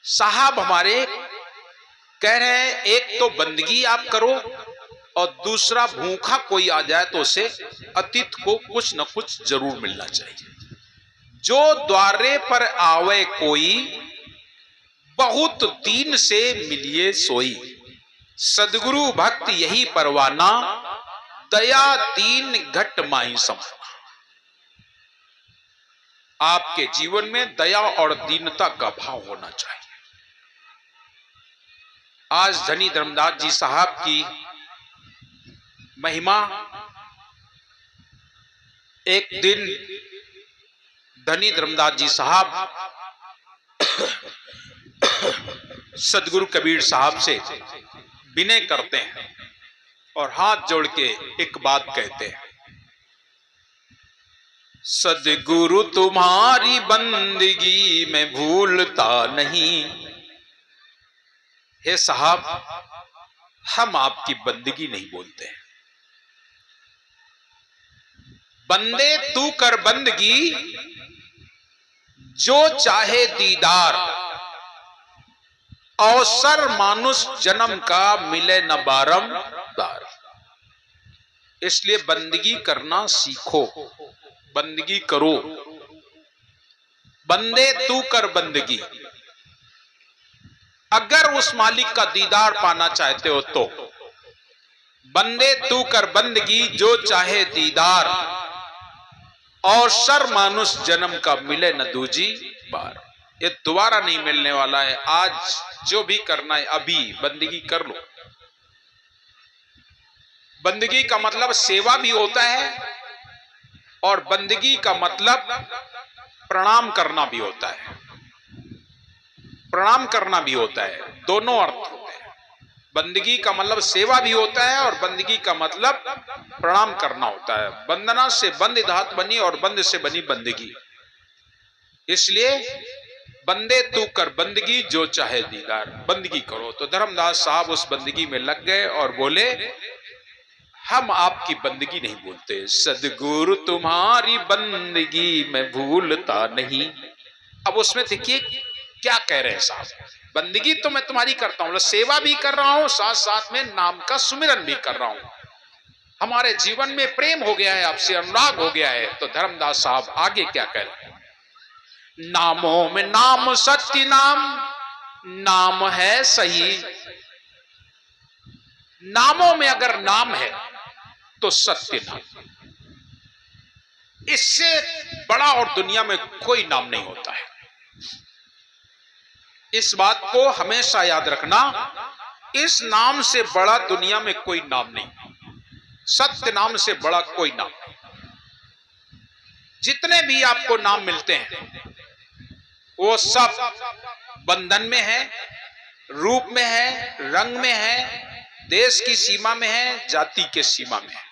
साहब हमारे कह रहे हैं एक तो बंदगी आप करो और दूसरा भूखा कोई आ जाए तो उसे अतिथि को कुछ न कुछ जरूर मिलना चाहिए। जो द्वारे पर आवे कोई बहुत दीन से मिलिए सोई। सदगुरु भक्त यही परवाना दया दीन घट माही समाना। आपके जीवन में दया और दीनता का भाव होना चाहिए। आज धनी धर्मदास जी साहब की महिमा, एक दिन धनी धर्मदास जी साहब सदगुरु कबीर साहब से विनय करते हैं और हाथ जोड़ के एक बात कहते हैं, सदगुरु तुम्हारी बंदगी मैं भूलता नहीं। हे साहब, हम आपकी बंदगी नहीं बोलते हैं। बंदे तू कर बंदगी जो चाहे दीदार, अवसर मानुष जन्म का मिले न बारंबार। इसलिए बंदगी करना सीखो, बंदगी करो। बंदे तू कर बंदगी, अगर उस मालिक का दीदार पाना चाहते हो तो बंदे तू कर बंदगी जो चाहे दीदार, और सर मानुष जन्म का मिले न दूजी बार। ये दोबारा नहीं मिलने वाला है। आज जो भी करना है अभी बंदगी कर लो। बंदगी का मतलब सेवा भी होता है और बंदगी का मतलब प्रणाम करना भी होता है। प्रणाम करना भी होता है, दोनों अर्थ होते हैं। बंदगी का मतलब सेवा भी होता है और बंदगी का मतलब प्रणाम करना होता है। बंदना से बंद धात बनी और बंद से बनी बंदगी। इसलिए बंदे तू कर बंदगी जो चाहे दीदार, बंदगी करो। तो धर्मदास साहब उस बंदगी में लग गए और बोले, हम आपकी बंदगी नहीं बोलते। सदगुरु तुम्हारी बंदगी मैं भूलता नहीं। अब उसमें देखिए क्या कह रहे हैं साहब, बंदगी तो मैं तुम्हारी करता हूं, सेवा भी कर रहा हूं, साथ साथ में नाम का सुमिरन भी कर रहा हूं। हमारे जीवन में प्रेम हो गया है, आपसे अनुराग हो गया है। तो धर्मदास साहब आगे क्या कह रहे हैं, नामों में नाम सत्य नाम, नाम है सही। नामों में अगर नाम है तो सत्य नाम, इससे बड़ा और दुनिया में कोई नाम नहीं होता है। इस बात को हमेशा याद रखना, इस नाम से बड़ा दुनिया में कोई नाम नहीं, सत्य नाम से बड़ा कोई नाम नहीं। जितने भी आपको नाम मिलते हैं वो सब बंधन में है, रूप में है, रंग में है, देश की सीमा में है, जाति के सीमा में है।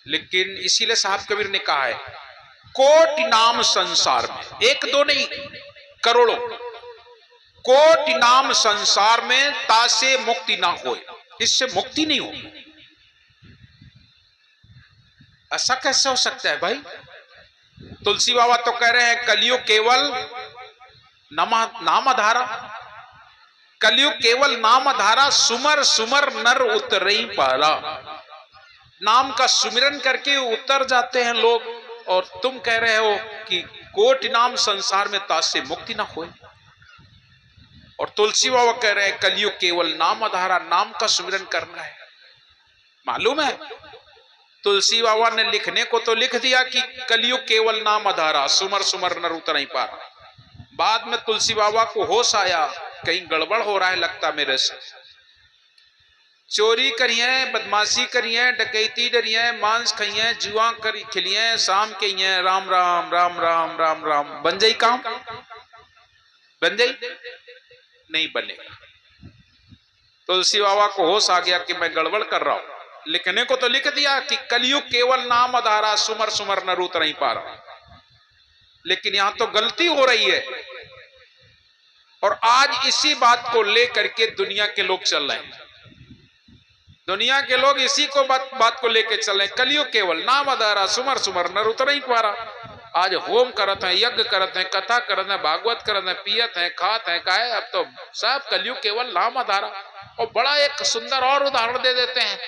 लेकिन इसीलिए साहब कबीर ने कहा है, कोटि नाम संसार में, एक दो नहीं करोड़ों, कोटि नाम संसार में तासे मुक्ति ना होए। इससे मुक्ति नहीं होगी। ऐसा कैसे हो सकता है भाई? तुलसी बाबा तो कह रहे हैं, कलयुग केवल नाम धारा, कलयुग केवल नाम धारा, सुमर सुमर नर उतरई पारा। नाम का सुमिरन करके उतर जाते हैं लोग, और तुम कह रहे हो कि कोटि नाम संसार में तासे मुक्ति ना होए। और तुलसी बाबा कह रहे हैं, कलयुग केवल नाम आधारा, नाम का सुमिरन करना है। मालूम है, तुलसी बाबा ने लिखने को तो लिख दिया कि कलयुग केवल नाम आधारा, सुमर सुमर नर उतर नहीं पा रहा। बाद में तुलसी बाबा को होश आया, कहीं गड़बड़ हो रहा है लगता मेरे से। चोरी करिए, बदमाशी करिए, डकैती डरिए, मांस खाइए, जुआ करी खिलिए, शाम के राम राम राम राम राम राम। बन जाई काम? बन जाई? नहीं बनेगा। तुलसी बाबा को होश आ गया कि मैं गड़बड़ कर रहा हूं। लिखने को तो लिख दिया कि कलयुग केवल नाम आधारा, सुमर सुमर नर उतर नहीं पा रहा, लेकिन यहां तो गलती हो रही है। और आज इसी बात को लेकर के दुनिया के लोग चल रहे हैं। दुनिया के लोग इसी को बात को लेकर चल रहे हैं, कलयुग केवल नाम आधारा, सुमर सुमर नर उतर नहीं पा रहा। आज होम करत हैं, यज्ञ करत हैं, कथा करत हैं, भागवत करत हैं, पियत हैं, खात हैं, काहे अब तो सब कलयुग केवल नाम आधारा। और बड़ा एक सुंदर और उदाहरण दे देते हैं।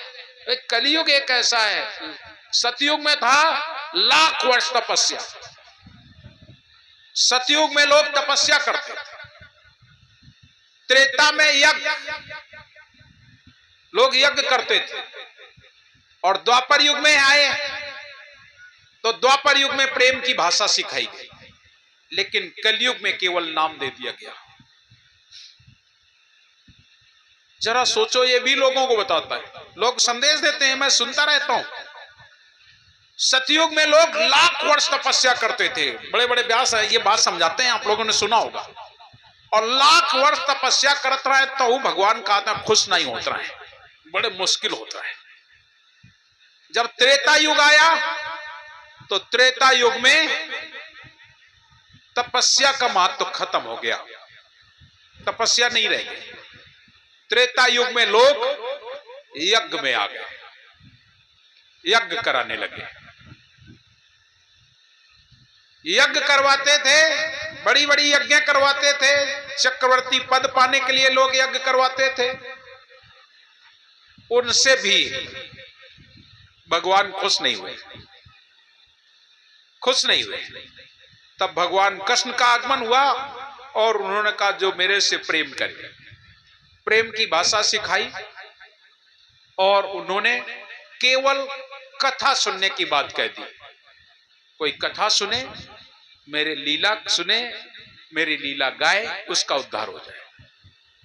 एक कलयुग एक ऐसा है, सतयुग में था लाख वर्ष तपस्या, सतयुग में लोग तपस्या करते, त्रेता में यज्ञ, लोग यज्ञ करते थे, और द्वापर युग में आए तो द्वापर युग में प्रेम की भाषा सिखाई गई, लेकिन कलयुग में केवल नाम दे दिया गया। जरा सोचो, ये भी लोगों को बताता है, लोग संदेश देते हैं, मैं सुनता रहता हूं। सतयुग में लोग लाख वर्ष तपस्या करते थे, बड़े बड़े व्यास है ये बात समझाते हैं, आप लोगों ने सुना होगा। और लाख वर्ष तपस्या करता है तो भगवान का आत्मा खुश नहीं होता है, बड़े मुश्किल होता है। जब त्रेता युग आया तो त्रेता युग में तपस्या का महत्व खत्म हो गया, तपस्या नहीं रह गई। त्रेता युग में लोग यज्ञ में आ गए, यज्ञ कराने लगे, यज्ञ करवाते थे, बड़ी बड़ी यज्ञ करवाते थे, चक्रवर्ती पद पाने के लिए लोग यज्ञ करवाते थे। उनसे भी भगवान खुश नहीं हुए, खुश नहीं हुए। तब भगवान कृष्ण का आगमन हुआ और उन्होंने कहा जो मेरे से प्रेम करे, प्रेम की भाषा सिखाई, और उन्होंने केवल कथा सुनने की बात कह दी। कोई कथा सुने, मेरे लीला सुने, मेरी लीला गाए, उसका उद्धार हो जाए।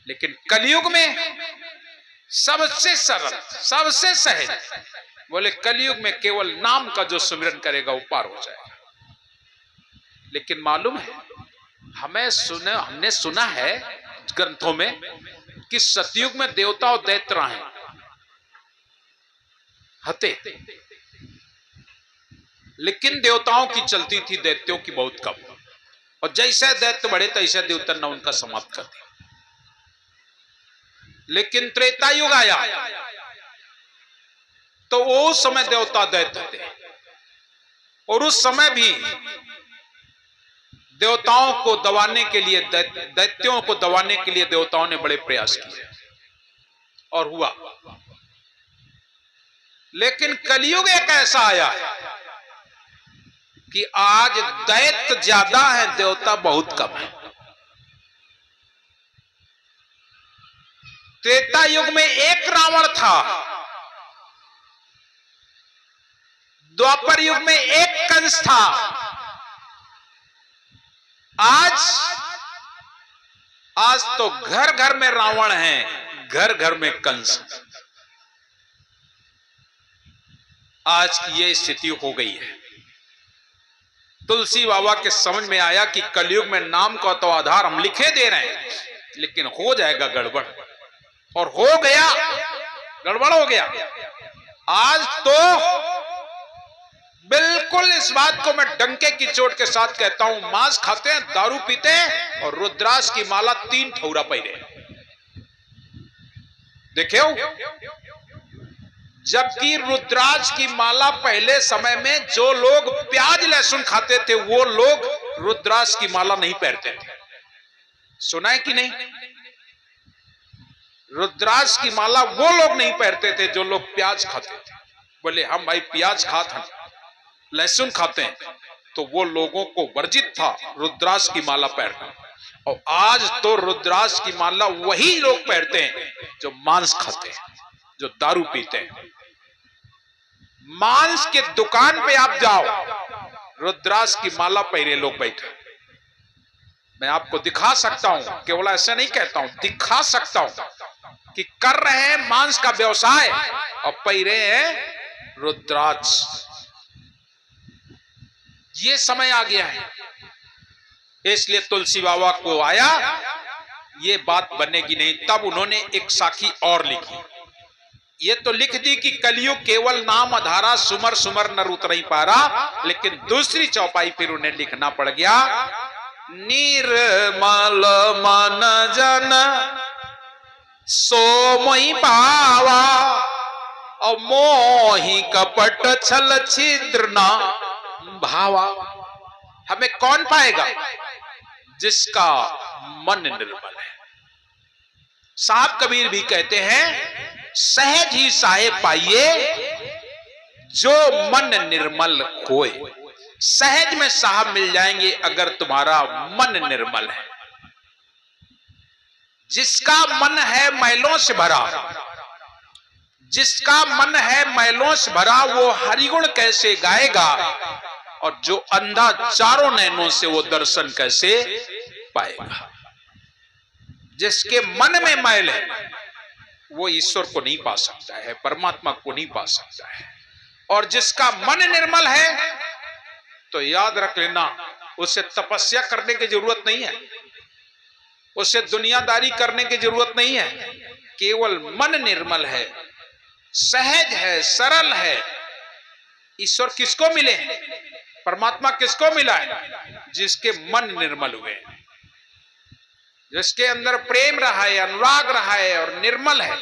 लेकिन कलयुग में सबसे सरल, सबसे सहज, बोले कलयुग में केवल नाम का जो सुमिरन करेगा वो पार हो जाएगा। लेकिन मालूम है, हमने सुना है ग्रंथों में कि सतयुग में देवता और दैत्य हैं, हते, लेकिन देवताओं की चलती थी, दैत्यों की बहुत कम। और जैसे दैत्य बढ़े तैसे देवता ने उनका समाप्त कर दिया। लेकिन त्रेता युग आया तो वो समय देवता दैत्य थे, और उस समय भी देवताओं को दबाने के लिए, दैत्यों को दबाने के लिए देवताओं ने बड़े प्रयास किए और हुआ। लेकिन कलयुग एक ऐसा आया है कि आज दैत्य ज्यादा है, देवता बहुत कम है। त्रेता युग में एक रावण था, द्वापर युग में एक कंस था, आज तो घर घर में रावण है, घर घर में कंस। आज की ये स्थिति हो गई है। तुलसी बाबा के समझ में आया कि कलयुग में नाम का तो आधार हम लिखे दे रहे हैं, लेकिन हो जाएगा गड़बड़, और हो गया, गड़बड़ हो गया। आज तो बिल्कुल इस बात को मैं डंके की चोट के साथ कहता हूं, मांस खाते हैं, दारू पीते हैं, और रुद्राक्ष की माला 3 ठौरा पहने। देखे हो, जबकि रुद्राक्ष की माला पहले समय में जो लोग प्याज लहसुन खाते थे वो लोग रुद्राक्ष की माला नहीं पहनते थे। सुना है कि नहीं? रुद्राक्ष की माला वो लोग नहीं पहनते थे जो लोग प्याज खाते थे। बोले हम भाई प्याज खाते हैं, लहसुन खाते हैं, तो वो लोगों को वर्जित था रुद्राक्ष की माला पहनना। और आज तो रुद्राक्ष की माला वही लोग पहनते हैं जो मांस खाते हैं, जो दारू पीते हैं। मांस के दुकान पे आप जाओ, रुद्राक्ष की माला पहने लोग बैठे। मैं आपको दिखा सकता हूं, केवल ऐसे नहीं कहता हूं, दिखा सकता हूं कि कर रहे हैं मांस का व्यवसाय और पहरे हैं रुद्राक्ष। ये समय आ गया है, इसलिए तुलसी बाबा को आया ये बात बनेगी नहीं। तब उन्होंने एक साखी और लिखी। ये तो लिख दी कि कलयुग केवल नाम आधारा, सुमर सुमर नर उतर नहीं पा रहा, लेकिन दूसरी चौपाई फिर उन्हें लिखना पड़ गया, निर्मल मन जन सो मोहि पावा, और मोहि कपट छल छिद्र ना भावा। हमें कौन पाएगा? जिसका मन निर्मल है। साहब कबीर भी कहते हैं, सहज ही साहेब पाइए जो मन निर्मल होए। सहज में साहब मिल जाएंगे अगर तुम्हारा मन निर्मल है। जिसका मन है मैलों से भरा, जिसका मन है मैलों से भरा, वो हरिगुण कैसे गाएगा? और जो अंधा चारों नैनों से, वो दर्शन कैसे पाएगा? जिसके मन में मैल है वो ईश्वर को नहीं पा सकता है, परमात्मा को नहीं पा सकता है। और जिसका मन निर्मल है तो याद रख लेना, उसे तपस्या करने की जरूरत नहीं है, उसे दुनियादारी करने की जरूरत नहीं है। केवल मन निर्मल है, सहज है, सरल है। ईश्वर किसको मिले? परमात्मा किसको मिला है? जिसके मन निर्मल हुए, जिसके अंदर प्रेम रहा है, अनुराग रहा है और निर्मल है।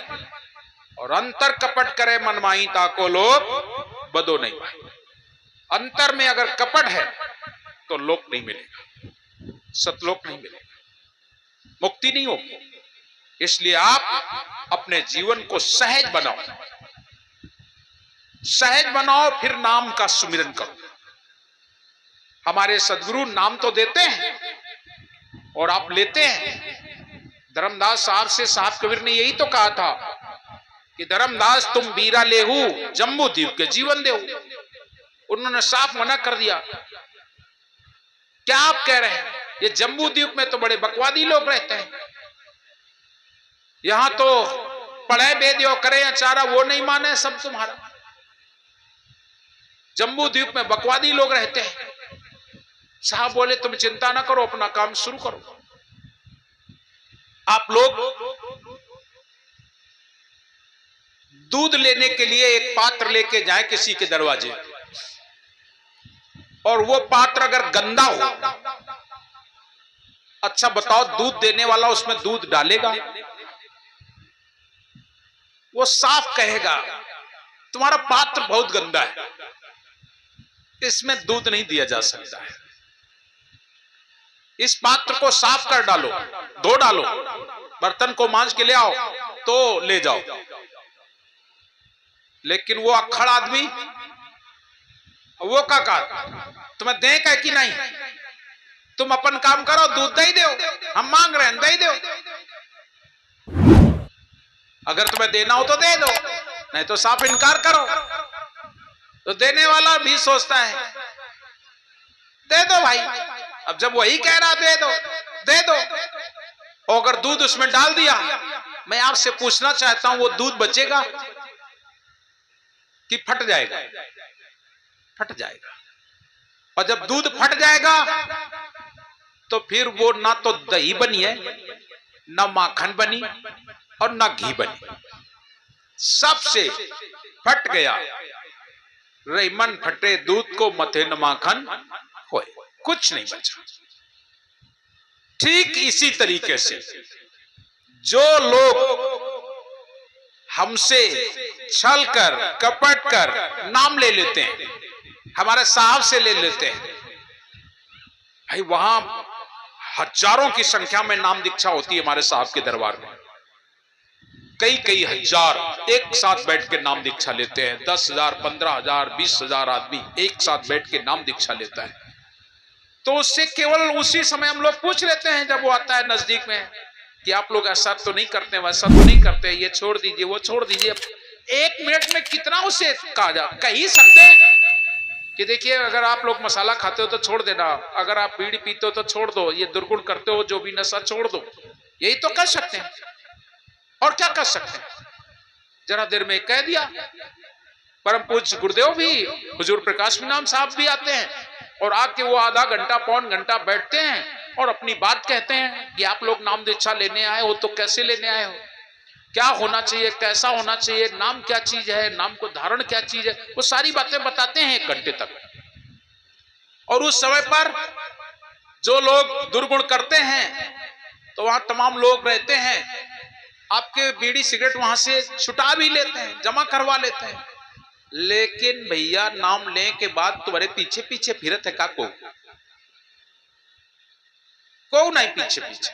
और अंतर कपट करे मनमाई ताको लोक बदो नहीं पाए। अंतर में अगर कपट है तो लोक नहीं मिलेगा, सतलोक नहीं मिलेगा, मुक्ति नहीं होगी। इसलिए आप अपने जीवन को सहज बनाओ, सहज बनाओ, फिर नाम का सुमिरन करो। हमारे सदगुरु नाम तो देते हैं और आप लेते हैं। धर्मदास साहब से साहब कबीर ने यही तो कहा था कि धर्मदास तुम बीरा लेहू जम्बू द्वीप के जीवन देहू। उन्होंने साफ मना कर दिया। क्या आप कह रहे हैं? ये जम्बू द्वीप में तो बड़े बकवादी लोग रहते हैं, यहां तो पढ़े बेदियो करे या चारा वो नहीं माने सब तुम्हारा। जम्बू द्वीप में बकवादी लोग रहते हैं। साहब बोले तुम चिंता ना करो, अपना काम शुरू करो। आप लोग दूध लेने के लिए एक पात्र लेके जाए किसी के दरवाजे, और वो पात्र अगर गंदा हो, अच्छा बताओ दूध देने वाला उसमें दूध डालेगा? वो साफ कहेगा तुम्हारा पात्र बहुत गंदा है, इसमें दूध नहीं दिया जा सकता है, इस पात्र को साफ कर डालो, धो डालो, बर्तन को मांज के ले आओ तो ले जाओ। लेकिन वो अक्खड़ आदमी, वो काका तुम्हें देगा कि नहीं? तुम अपन काम करो, दूध दे दो, हम मांग रहे हैं दे दो। अगर तुम्हें देना हो तो दे दो, नहीं तो साफ इनकार करो। तो देने वाला भी सोचता है दे दो भाई, अब जब वही कह रहा दे दो दे दो। और अगर दूध उसमें डाल दिया, मैं आपसे पूछना चाहता हूं वो दूध बचेगा कि फट जाएगा? फट जाएगा। और जब दूध फट जाएगा तो फिर वो ना तो दही बनी है, ना माखन बनी और ना घी बनी, सबसे फट गया। रहीमन फटे दूध को मथे न माखन होए, कुछ नहीं बचा। ठीक इसी तरीके से जो लोग हमसे छल कर कपट कर नाम ले लेते हैं, हमारे साहब से ले लेते हैं, भाई वहां हजारों की संख्या में नाम दीक्षा होती है हमारे साहब के दरबार में। कई कई हजार एक साथ बैठ के नाम दीक्षा लेते हैं। 10,000 15,000 20,000 आदमी एक साथ बैठ के नाम दीक्षा लेता है। तो उससे केवल उसी समय हम लोग पूछ लेते हैं जब वो आता है नजदीक में कि आप लोग ऐसा तो नहीं करते, वैसा तो नहीं करते, ये छोड़ दीजिए वो छोड़ दीजिए। 1 मिनट में कितना उसे कहा जा, कह ही सकते हैं कि देखिए अगर आप लोग मसाला खाते हो तो छोड़ देना, अगर आप बीड़ी पीते हो तो छोड़ दो, ये दुर्गुण करते हो जो भी नशा छोड़ दो। यही तो कर सकते हैं, और क्या कर सकते हैं? जरा देर में कह दिया। परम पूज्य गुरुदेव भी, हुजूर प्रकाश नाम साहब भी आते हैं और आके वो आधा घंटा पौन घंटा बैठते हैं और अपनी बात कहते हैं कि आप लोग नाम दीक्षा लेने आए हो तो कैसे लेने आए हो, क्या होना चाहिए, कैसा होना चाहिए, नाम क्या चीज है, नाम को धारण क्या चीज है, वो सारी बातें बताते हैं 1 घंटे तक। और उस समय पर जो लोग दुर्गुण करते हैं तो वहां तमाम लोग रहते हैं, आपके बीड़ी सिगरेट वहां से छुटा भी लेते हैं, जमा करवा लेते हैं। लेकिन भैया नाम लेने के बाद तुम्हारे पीछे पीछे फिरत है काको, को नहीं पीछे पीछे।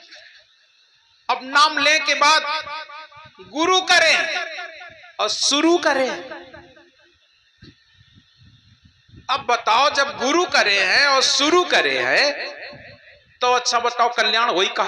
अब नाम ले के बाद गुरु करें और शुरू करें। अब बताओ, जब गुरु करे हैं और शुरू करे हैं तो अच्छा बताओ कल्याण होई का?